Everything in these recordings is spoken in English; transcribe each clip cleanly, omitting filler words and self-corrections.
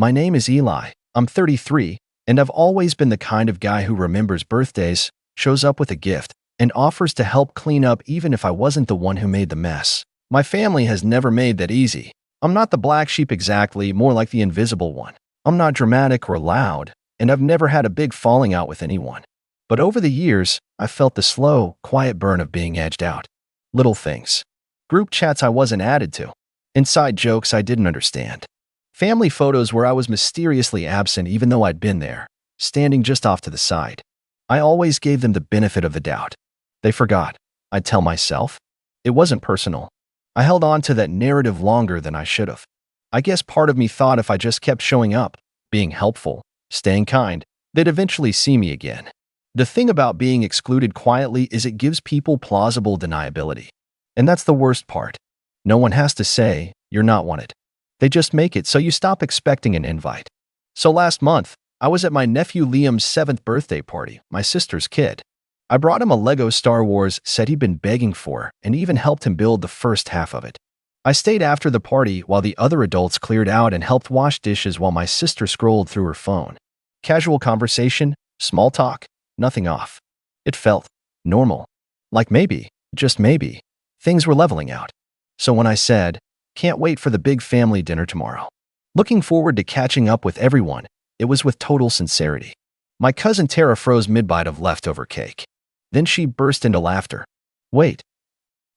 My name is Eli. I'm 33, and I've always been the kind of guy who remembers birthdays, shows up with a gift, and offers to help clean up even if I wasn't the one who made the mess. My family has never made that easy. I'm not the black sheep exactly, more like the invisible one. I'm not dramatic or loud, and I've never had a big falling out with anyone. But over the years, I've felt the slow, quiet burn of being edged out. Little things. Group chats I wasn't added to. Inside jokes I didn't understand. Family photos where I was mysteriously absent even though I'd been there, standing just off to the side. I always gave them the benefit of the doubt. They forgot. I'd tell myself. It wasn't personal. I held on to that narrative longer than I should have. I guess part of me thought if I just kept showing up, being helpful, staying kind, they'd eventually see me again. The thing about being excluded quietly is it gives people plausible deniability. And that's the worst part. No one has to say, you're not wanted. They just make it so you stop expecting an invite. So last month, I was at my nephew Liam's 7th birthday party, my sister's kid. I brought him a Lego Star Wars set he'd been begging for and even helped him build the first half of it. I stayed after the party while the other adults cleared out and helped wash dishes while my sister scrolled through her phone. Casual conversation, small talk, nothing off. It felt normal. Like maybe, just maybe, things were leveling out. So when I said, can't wait for the big family dinner tomorrow, looking forward to catching up with everyone, it was with total sincerity. My cousin Tara froze mid-bite of leftover cake. Then she burst into laughter. Wait,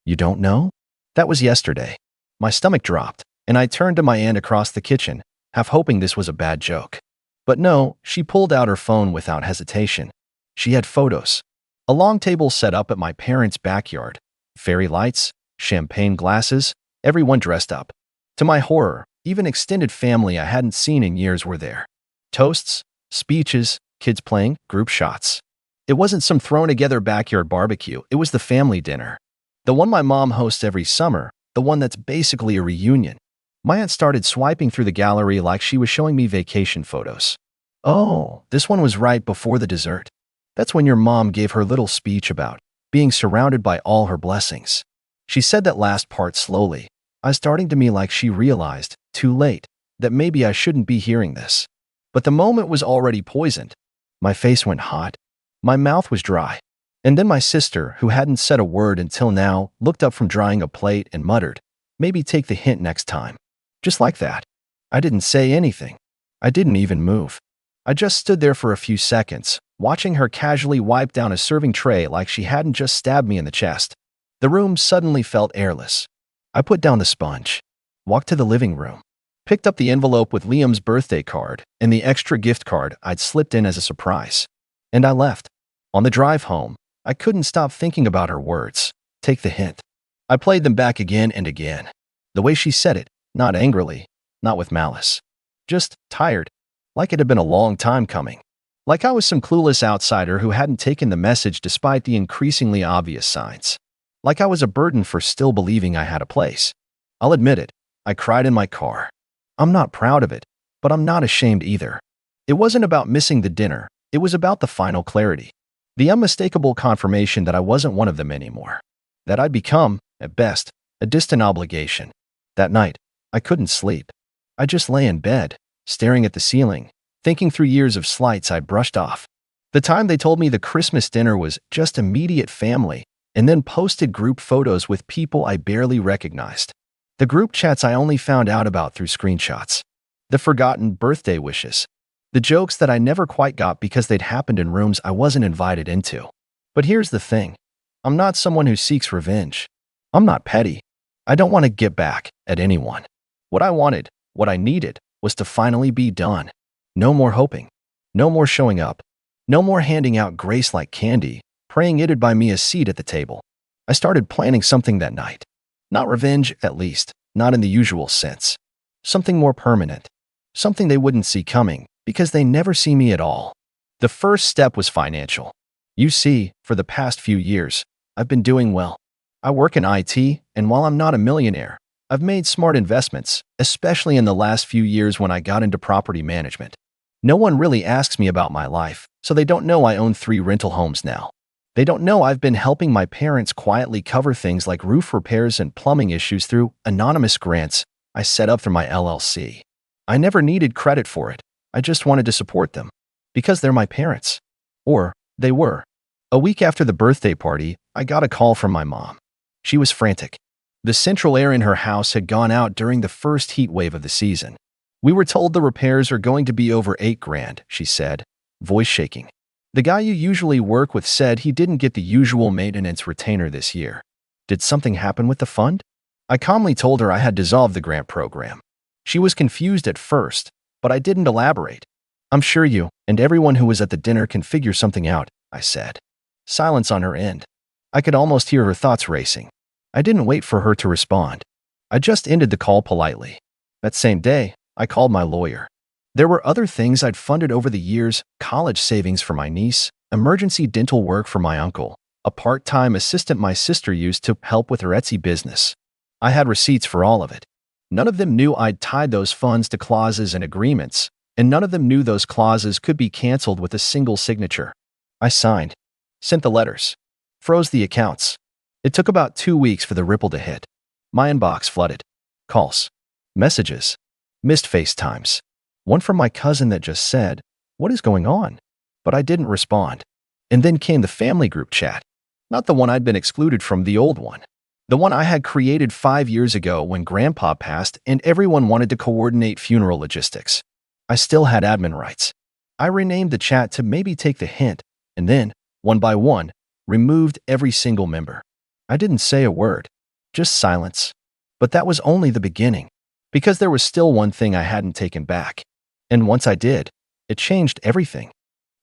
you don't know? That was yesterday. My stomach dropped, and I turned to my aunt across the kitchen, half hoping this was a bad joke. But no, she pulled out her phone without hesitation. She had photos. A long table set up at my parents' backyard. Fairy lights, champagne glasses, everyone dressed up. To my horror, even extended family I hadn't seen in years were there. Toasts, speeches, kids playing, group shots. It wasn't some thrown-together backyard barbecue, it was the family dinner. The one my mom hosts every summer, the one that's basically a reunion. My aunt started swiping through the gallery like she was showing me vacation photos. Oh, this one was right before the dessert. That's when your mom gave her little speech about being surrounded by all her blessings. She said that last part slowly, starting to me like she realized, too late, that maybe I shouldn't be hearing this. But the moment was already poisoned. My face went hot. My mouth was dry. And then my sister, who hadn't said a word until now, looked up from drying a plate and muttered, maybe take the hint next time. Just like that. I didn't say anything. I didn't even move. I just stood there for a few seconds, watching her casually wipe down a serving tray like she hadn't just stabbed me in the chest. The room suddenly felt airless. I put down the sponge, walked to the living room, picked up the envelope with Liam's birthday card and the extra gift card I'd slipped in as a surprise. And I left. On the drive home, I couldn't stop thinking about her words. Take the hint. I played them back again and again. The way she said it, not angrily, not with malice. Just tired, like it had been a long time coming. Like I was some clueless outsider who hadn't taken the message despite the increasingly obvious signs. Like I was a burden for still believing I had a place. I'll admit it, I cried in my car. I'm not proud of it, but I'm not ashamed either. It wasn't about missing the dinner, it was about the final clarity. The unmistakable confirmation that I wasn't one of them anymore. That I'd become, at best, a distant obligation. That night, I couldn't sleep. I just lay in bed, staring at the ceiling, thinking through years of slights I'd brushed off. The time they told me the Christmas dinner was just immediate family, and then posted group photos with people I barely recognized. The group chats I only found out about through screenshots. The forgotten birthday wishes. The jokes that I never quite got because they'd happened in rooms I wasn't invited into. But here's the thing. I'm not someone who seeks revenge. I'm not petty. I don't want to get back at anyone. What I wanted, what I needed, was to finally be done. No more hoping. No more showing up. No more handing out grace like candy, praying it'd buy me a seat at the table. I started planning something that night. Not revenge, at least, not in the usual sense. Something more permanent. Something they wouldn't see coming, because they never see me at all. The first step was financial. You see, for the past few years, I've been doing well. I work in IT, and while I'm not a millionaire, I've made smart investments, especially in the last few years when I got into property management. No one really asks me about my life, so they don't know I own 3 rental homes now. They don't know I've been helping my parents quietly cover things like roof repairs and plumbing issues through anonymous grants I set up through my LLC. I never needed credit for it. I just wanted to support them. Because they're my parents. Or, they were. A week after the birthday party, I got a call from my mom. She was frantic. The central air in her house had gone out during the first heat wave of the season. We were told the repairs are going to be over $8,000, she said, voice shaking. The guy you usually work with said he didn't get the usual maintenance retainer this year. Did something happen with the fund? I calmly told her I had dissolved the grant program. She was confused at first, but I didn't elaborate. I'm sure you and everyone who was at the dinner can figure something out, I said. Silence on her end. I could almost hear her thoughts racing. I didn't wait for her to respond. I just ended the call politely. That same day, I called my lawyer. There were other things I'd funded over the years: college savings for my niece, emergency dental work for my uncle, a part-time assistant my sister used to help with her Etsy business. I had receipts for all of it. None of them knew I'd tied those funds to clauses and agreements, and none of them knew those clauses could be canceled with a single signature. I signed, sent the letters, froze the accounts. It took about 2 weeks for the ripple to hit. My inbox flooded. Calls, messages, missed FaceTimes. One from my cousin that just said, "What is going on?" But I didn't respond. And then came the family group chat. Not the one I'd been excluded from, the old one. The one I had created 5 years ago when Grandpa passed and everyone wanted to coordinate funeral logistics. I still had admin rights. I renamed the chat to maybe take the hint, and then, one by one, removed every single member. I didn't say a word, just silence. But that was only the beginning, because there was still one thing I hadn't taken back. And once I did, it changed everything.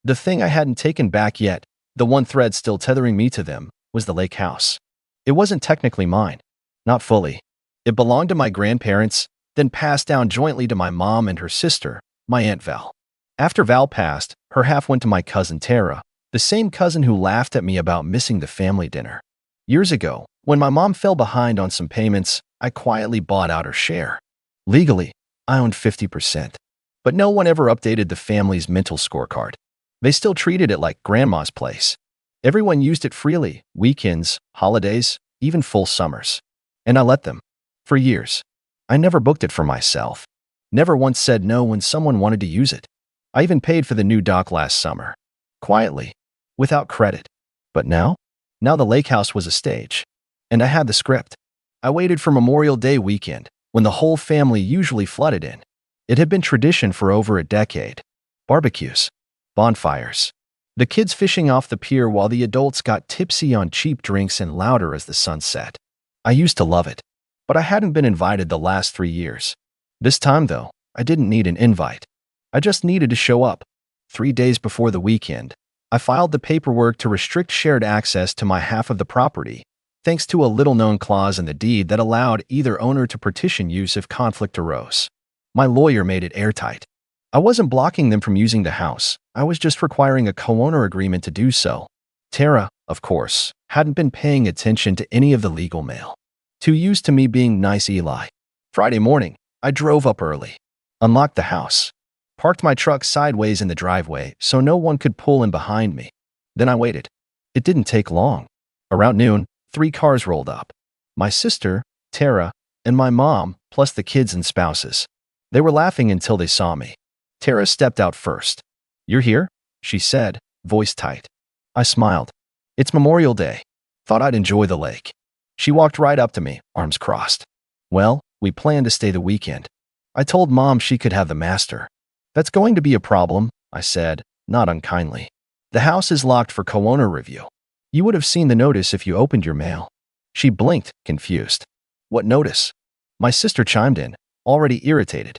The thing I hadn't taken back yet, the one thread still tethering me to them, was the lake house. It wasn't technically mine. Not fully. It belonged to my grandparents, then passed down jointly to my mom and her sister, my Aunt Val. After Val passed, her half went to my cousin Tara, the same cousin who laughed at me about missing the family dinner. Years ago, when my mom fell behind on some payments, I quietly bought out her share. Legally, I owned 50%. But no one ever updated the family's mental scorecard. They still treated it like grandma's place. Everyone used it freely, weekends, holidays, even full summers. And I let them. For years. I never booked it for myself. Never once said no when someone wanted to use it. I even paid for the new dock last summer. Quietly. Without credit. But now? Now the lake house was a stage. And I had the script. I waited for Memorial Day weekend, when the whole family usually flooded in. It had been tradition for over a decade. Barbecues. Bonfires. The kids fishing off the pier while the adults got tipsy on cheap drinks and louder as the sun set. I used to love it. But I hadn't been invited the last 3 years. This time, though, I didn't need an invite. I just needed to show up. 3 days before the weekend, I filed the paperwork to restrict shared access to my half of the property, thanks to a little-known clause in the deed that allowed either owner to petition use if conflict arose. My lawyer made it airtight. I wasn't blocking them from using the house. I was just requiring a co-owner agreement to do so. Tara, of course, hadn't been paying attention to any of the legal mail. Too used to me being nice Eli. Friday morning, I drove up early, unlocked the house, parked my truck sideways in the driveway so no one could pull in behind me. Then I waited. It didn't take long. Around noon, 3 cars rolled up. My sister, Tara, and my mom, plus the kids and spouses. They were laughing until they saw me. Tara stepped out first. "You're here?" she said, voice tight. I smiled. "It's Memorial Day. Thought I'd enjoy the lake." She walked right up to me, arms crossed. "Well, we plan to stay the weekend." I told Mom she could have the master. "That's going to be a problem," I said, not unkindly. "The house is locked for co-owner review. You would have seen the notice if you opened your mail." She blinked, confused. "What notice?" My sister chimed in, already irritated.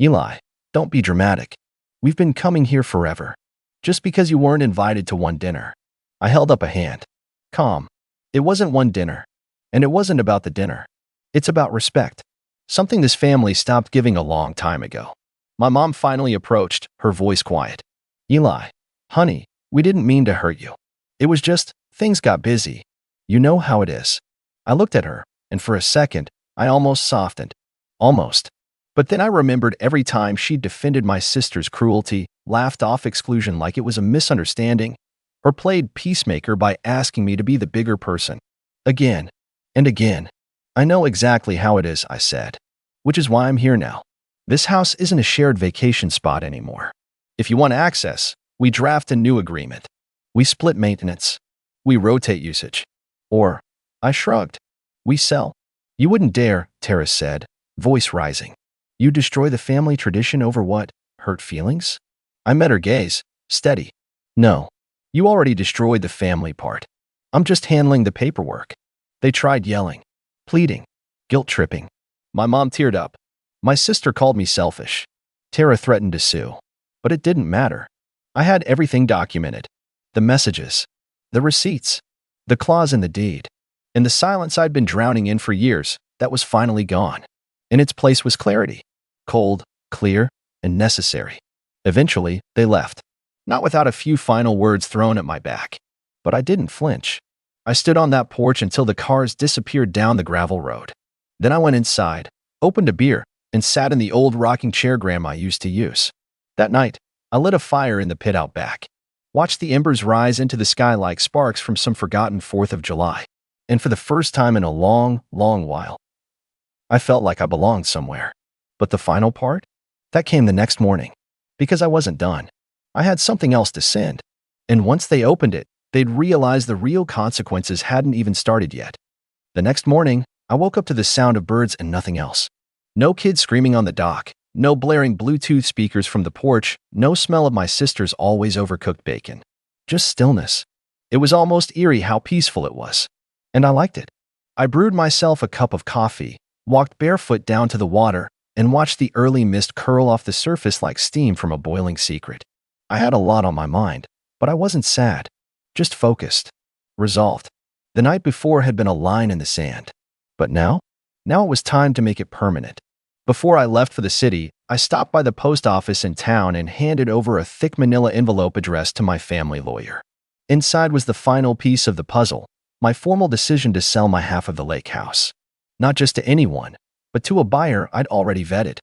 "Eli, don't be dramatic. We've been coming here forever. Just because you weren't invited to one dinner." I held up a hand. Calm. It wasn't one dinner. And it wasn't about the dinner. It's about respect. Something this family stopped giving a long time ago. My mom finally approached, her voice quiet. "Eli, honey, we didn't mean to hurt you. It was just, things got busy. You know how it is." I looked at her, and for a second, I almost softened. Almost. But then I remembered every time she'd defended my sister's cruelty, laughed off exclusion like it was a misunderstanding, or played peacemaker by asking me to be the bigger person. Again and again. "I know exactly how it is," I said. "Which is why I'm here now." This house isn't a shared vacation spot anymore. If you want access, we draft a new agreement. We split maintenance. We rotate usage. Or, I shrugged. We sell. You wouldn't dare, Tara said, voice rising. You destroy the family tradition over what? Hurt feelings? I met her gaze, steady. No. You already destroyed the family part. I'm just handling the paperwork. They tried yelling, pleading, guilt-tripping. My mom teared up. My sister called me selfish. Tara threatened to sue. But it didn't matter. I had everything documented. The messages, the receipts, the clause in the deed. In the silence I'd been drowning in for years, that was finally gone. In its place was clarity. Cold, clear, and necessary. Eventually, they left. Not without a few final words thrown at my back. But I didn't flinch. I stood on that porch until the cars disappeared down the gravel road. Then I went inside, opened a beer, and sat in the old rocking chair Grandma used to use. That night, I lit a fire in the pit out back. Watched the embers rise into the sky like sparks from some forgotten 4th of July. And for the first time in a long, long while, I felt like I belonged somewhere. But the final part? That came the next morning. Because I wasn't done. I had something else to send. And once they opened it, they'd realize the real consequences hadn't even started yet. The next morning, I woke up to the sound of birds and nothing else. No kids screaming on the dock, no blaring Bluetooth speakers from the porch, no smell of my sister's always overcooked bacon. Just stillness. It was almost eerie how peaceful it was. And I liked it. I brewed myself a cup of coffee, walked barefoot down to the water, and watched the early mist curl off the surface like steam from a boiling secret. I had a lot on my mind, but I wasn't sad. Just focused. Resolved. The night before had been a line in the sand. But now? Now it was time to make it permanent. Before I left for the city, I stopped by the post office in town and handed over a thick manila envelope addressed to my family lawyer. Inside was the final piece of the puzzle, my formal decision to sell my half of the lake house. Not just to anyone, but to a buyer I'd already vetted.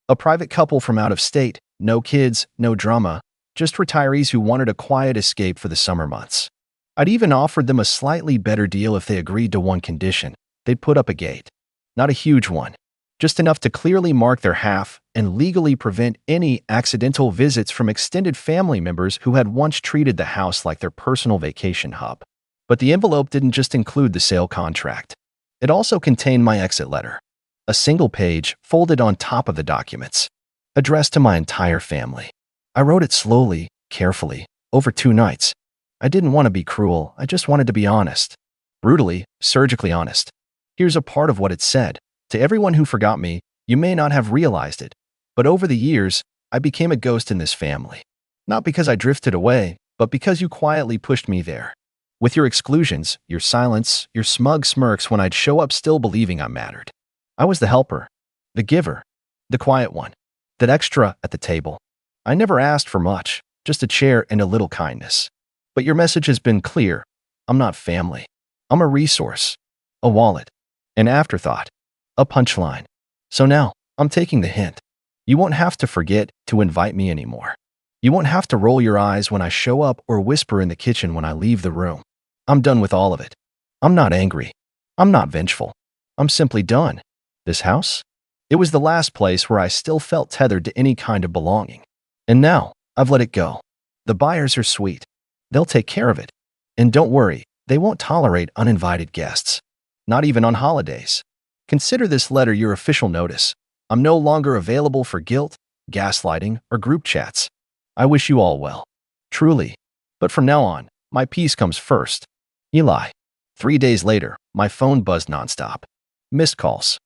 A private couple from out of state, no kids, no drama, just retirees who wanted a quiet escape for the summer months. I'd even offered them a slightly better deal if they agreed to one condition. They'd put up a gate. Not a huge one. Just enough to clearly mark their half and legally prevent any accidental visits from extended family members who had once treated the house like their personal vacation hub. But the envelope didn't just include the sale contract. It also contained my exit letter. A single page folded on top of the documents, addressed to my entire family. I wrote it slowly, carefully, over 2 nights. I didn't want to be cruel, I just wanted to be honest. Brutally, surgically honest. Here's a part of what it said. To everyone who forgot me, you may not have realized it, but over the years, I became a ghost in this family. Not because I drifted away, but because you quietly pushed me there. With your exclusions, your silence, your smug smirks when I'd show up still believing I mattered. I was the helper, the giver, the quiet one, that extra at the table. I never asked for much, just a chair and a little kindness. But your message has been clear. I'm not family. I'm a resource, a wallet, an afterthought, a punchline. So now, I'm taking the hint. You won't have to forget to invite me anymore. You won't have to roll your eyes when I show up or whisper in the kitchen when I leave the room. I'm done with all of it. I'm not angry. I'm not vengeful. I'm simply done. This house? It was the last place where I still felt tethered to any kind of belonging. And now, I've let it go. The buyers are sweet. They'll take care of it. And don't worry, they won't tolerate uninvited guests. Not even on holidays. Consider this letter your official notice. I'm no longer available for guilt, gaslighting, or group chats. I wish you all well. Truly. But from now on, my peace comes first. Eli. 3 days later, my phone buzzed nonstop. Missed calls.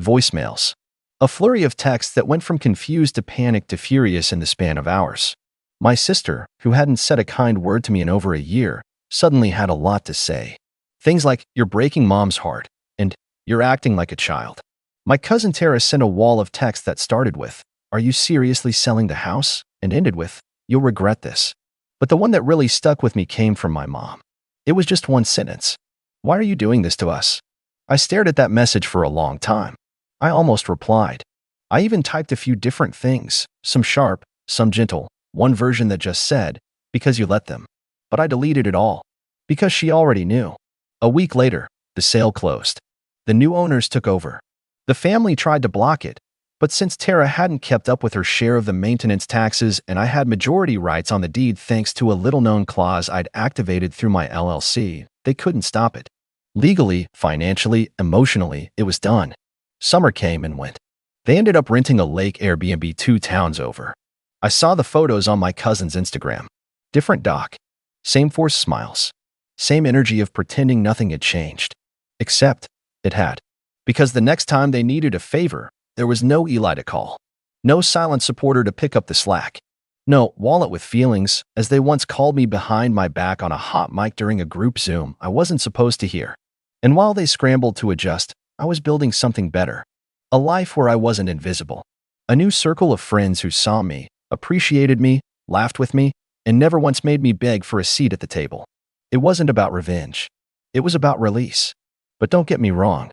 Voicemails. A flurry of texts that went from confused to panicked to furious in the span of hours. My sister, who hadn't said a kind word to me in over a year, suddenly had a lot to say. Things like, "You're breaking Mom's heart," and "You're acting like a child." My cousin Tara sent a wall of text that started with, "Are you seriously selling the house?" and ended with, "You'll regret this." But the one that really stuck with me came from my mom. It was just one sentence. "Why are you doing this to us?" I stared at that message for a long time. I almost replied. I even typed a few different things, some sharp, some gentle, one version that just said, "Because you let them." But I deleted it all. Because she already knew. A week later, the sale closed. The new owners took over. The family tried to block it, But since Tara hadn't kept up with her share of the maintenance taxes and I had majority rights on the deed thanks to a little-known clause I'd activated through my LLC, they couldn't stop it. Legally, financially, emotionally, it was done. Summer came and went. They ended up renting a lake Airbnb 2 towns over. I saw the photos on my cousin's Instagram. Different doc. Same forced smiles. Same energy of pretending nothing had changed. Except, it had. Because the next time they needed a favor, there was no Eli to call. No silent supporter to pick up the slack. No wallet with feelings, as they once called me behind my back on a hot mic during a group Zoom I wasn't supposed to hear. And while they scrambled to adjust, I was building something better. A life where I wasn't invisible. A new circle of friends who saw me, appreciated me, laughed with me, and never once made me beg for a seat at the table. It wasn't about revenge. It was about release. But don't get me wrong.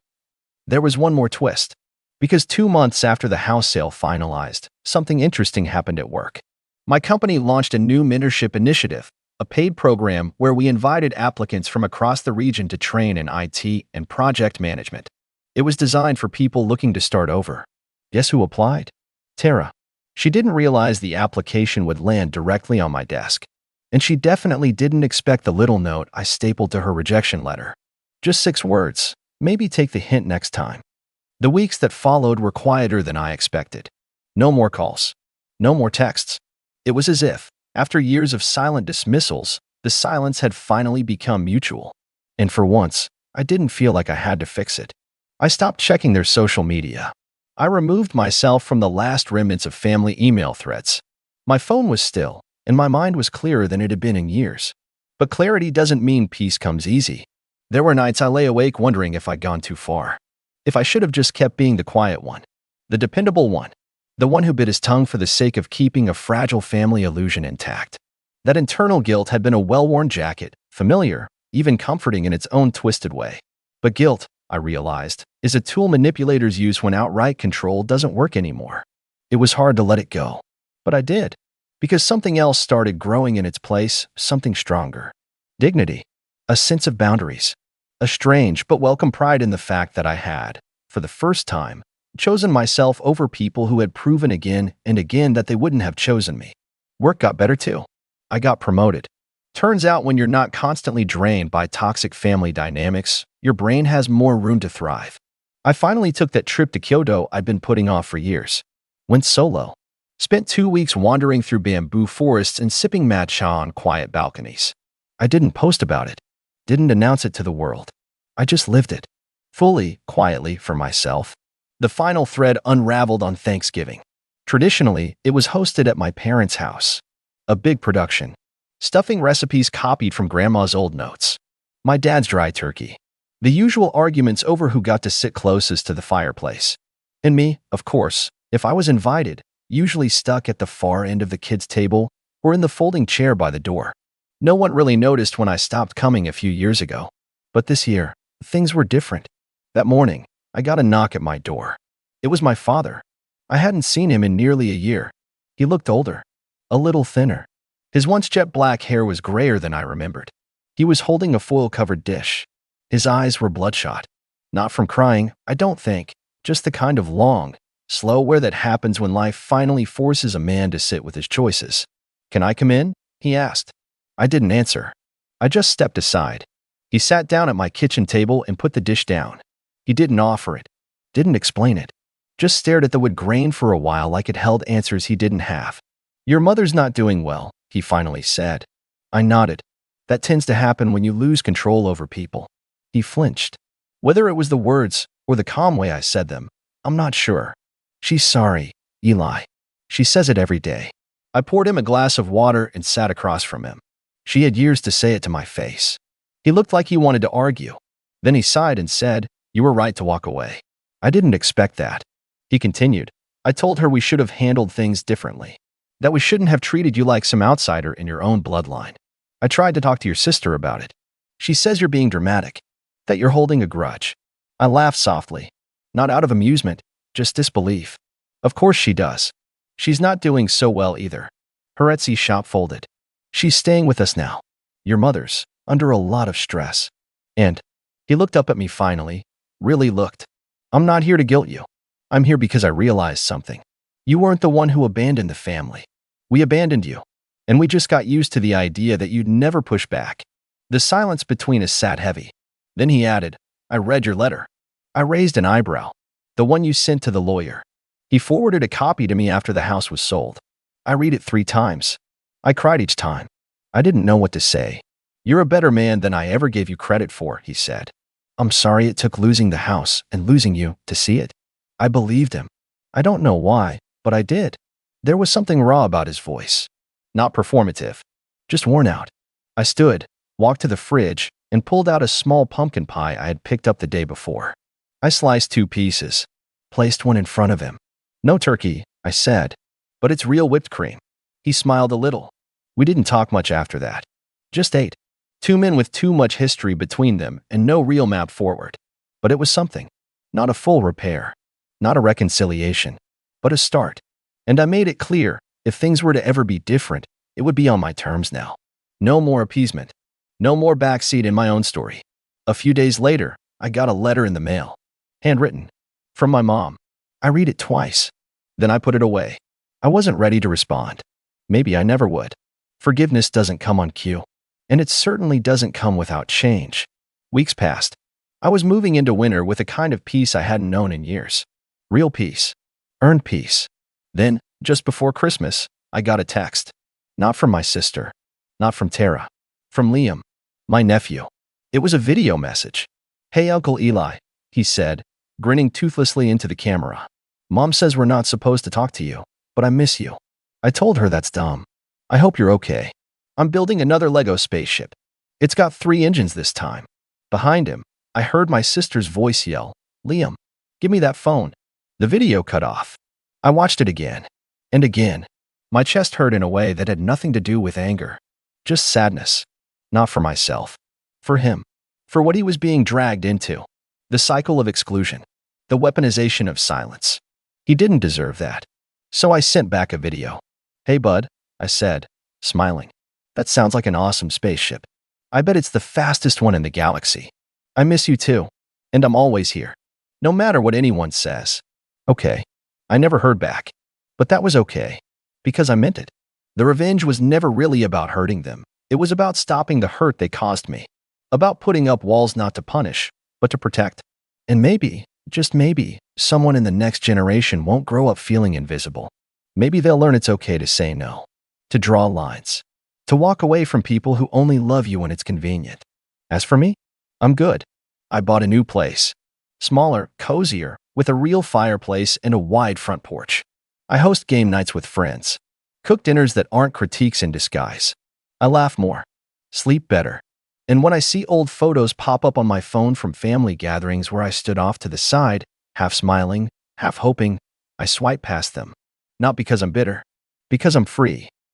There was one more twist. Because 2 months after the house sale finalized, something interesting happened at work. My company launched a new mentorship initiative, a paid program where we invited applicants from across the region to train in IT and project management. It was designed for people looking to start over. Guess who applied? Tara. She didn't realize the application would land directly on my desk. And she definitely didn't expect the little note I stapled to her rejection letter. Just 6 words. Maybe take the hint next time. The weeks that followed were quieter than I expected. No more calls. No more texts. It was as if, after years of silent dismissals, the silence had finally become mutual. And for once, I didn't feel like I had to fix it. I stopped checking their social media. I removed myself from the last remnants of family email threads. My phone was still, and my mind was clearer than it had been in years. But clarity doesn't mean peace comes easy. There were nights I lay awake wondering if I'd gone too far. If I should have just kept being the quiet one. The dependable one. The one who bit his tongue for the sake of keeping a fragile family illusion intact. That internal guilt had been a well-worn jacket, familiar, even comforting in its own twisted way. But guilt, I realized, is a tool manipulators use when outright control doesn't work anymore. It was hard to let it go. But I did. Because something else started growing in its place, something stronger. Dignity. A sense of boundaries. A strange but welcome pride in the fact that I had, for the first time, chosen myself over people who had proven again and again that they wouldn't have chosen me. Work got better too. I got promoted. Turns out when you're not constantly drained by toxic family dynamics, your brain has more room to thrive. I finally took that trip to Kyoto I'd been putting off for years. Went solo. Spent 2 weeks wandering through bamboo forests and sipping matcha on quiet balconies. I didn't post about it. Didn't announce it to the world. I just lived it. Fully, quietly, for myself. The final thread unraveled on Thanksgiving. Traditionally, it was hosted at my parents' house. A big production. Stuffing recipes copied from Grandma's old notes. My dad's dry turkey. The usual arguments over who got to sit closest to the fireplace. And me, of course, if I was invited, usually stuck at the far end of the kids' table or in the folding chair by the door. No one really noticed when I stopped coming a few years ago. But this year, things were different. That morning, I got a knock at my door. It was my father. I hadn't seen him in nearly a year. He looked older. A little thinner. His once jet black hair was grayer than I remembered. He was holding a foil-covered dish. His eyes were bloodshot. Not from crying, I don't think. Just the kind of long, slow wear that happens when life finally forces a man to sit with his choices. "Can I come in?" he asked. I didn't answer. I just stepped aside. He sat down at my kitchen table and put the dish down. He didn't offer it. Didn't explain it. Just stared at the wood grain for a while like it held answers he didn't have. "Your mother's not doing well," he finally said. I nodded. That tends to happen when you lose control over people. He flinched. Whether it was the words or the calm way I said them, I'm not sure. "She's sorry, Eli. She says it every day." I poured him a glass of water and sat across from him. She had years to say it to my face. He looked like he wanted to argue. Then he sighed and said, "You were right to walk away." I didn't expect that. He continued, "I told her we should have handled things differently. That we shouldn't have treated you like some outsider in your own bloodline. I tried to talk to your sister about it. She says you're being dramatic, that you're holding a grudge." I laughed softly. Not out of amusement, just disbelief. Of course she does. She's not doing so well either. Her Etsy shop folded. She's staying with us now. Your mother's under a lot of stress. And he looked up at me finally, really looked. "I'm not here to guilt you. I'm here because I realized something. You weren't the one who abandoned the family. We abandoned you. And we just got used to the idea that you'd never push back. The silence between us sat heavy. Then he added, I read your letter. I raised an eyebrow. The one you sent to the lawyer. He forwarded a copy to me after the house was sold. I read it 3 times. I cried each time. I didn't know what to say. You're a better man than I ever gave you credit for, he said. I'm sorry it took losing the house and losing you to see it. I believed him. I don't know why, but I did. There was something raw about his voice. Not performative. Just worn out. I stood, walked to the fridge, and pulled out a small pumpkin pie I had picked up the day before. I sliced 2 pieces, placed one in front of him. No turkey, I said, but it's real whipped cream. He smiled a little. We didn't talk much after that. Just ate. 2 men with too much history between them and no real map forward. But it was something. Not a full repair. Not a reconciliation. But a start. And I made it clear, if things were to ever be different, it would be on my terms now. No more appeasement. No more backseat in my own story. A few days later, I got a letter in the mail. Handwritten. From my mom. I read it twice. Then I put it away. I wasn't ready to respond. Maybe I never would. Forgiveness doesn't come on cue. And it certainly doesn't come without change. Weeks passed. I was moving into winter with a kind of peace I hadn't known in years. Real peace. Earned peace. Then, just before Christmas, I got a text. Not from my sister. Not from Tara. From Liam, my nephew. It was a video message. Hey, Uncle Eli, he said, grinning toothlessly into the camera. Mom says we're not supposed to talk to you, but I miss you. I told her that's dumb. I hope you're okay. I'm building another Lego spaceship. It's got 3 engines this time. Behind him, I heard my sister's voice yell, Liam, give me that phone. The video cut off. I watched it again. And again. My chest hurt in a way that had nothing to do with anger. Just sadness. Not for myself. For him. For what he was being dragged into. The cycle of exclusion. The weaponization of silence. He didn't deserve that. So I sent back a video. Hey bud, I said, smiling. That sounds like an awesome spaceship. I bet it's the fastest one in the galaxy. I miss you too. And I'm always here. No matter what anyone says. Okay. I never heard back. But that was okay. Because I meant it. The revenge was never really about hurting them. It was about stopping the hurt they caused me. About putting up walls not to punish, but to protect. And maybe, just maybe, someone in the next generation won't grow up feeling invisible. Maybe they'll learn it's okay to say no. To draw lines. To walk away from people who only love you when it's convenient. As for me, I'm good. I bought a new place. Smaller, cozier, with a real fireplace and a wide front porch. I host game nights with friends. Cook dinners that aren't critiques in disguise. I laugh more. Sleep better. And when I see old photos pop up on my phone from family gatherings where I stood off to the side, half smiling, half hoping, I swipe past them. Not because I'm bitter. Because I'm free.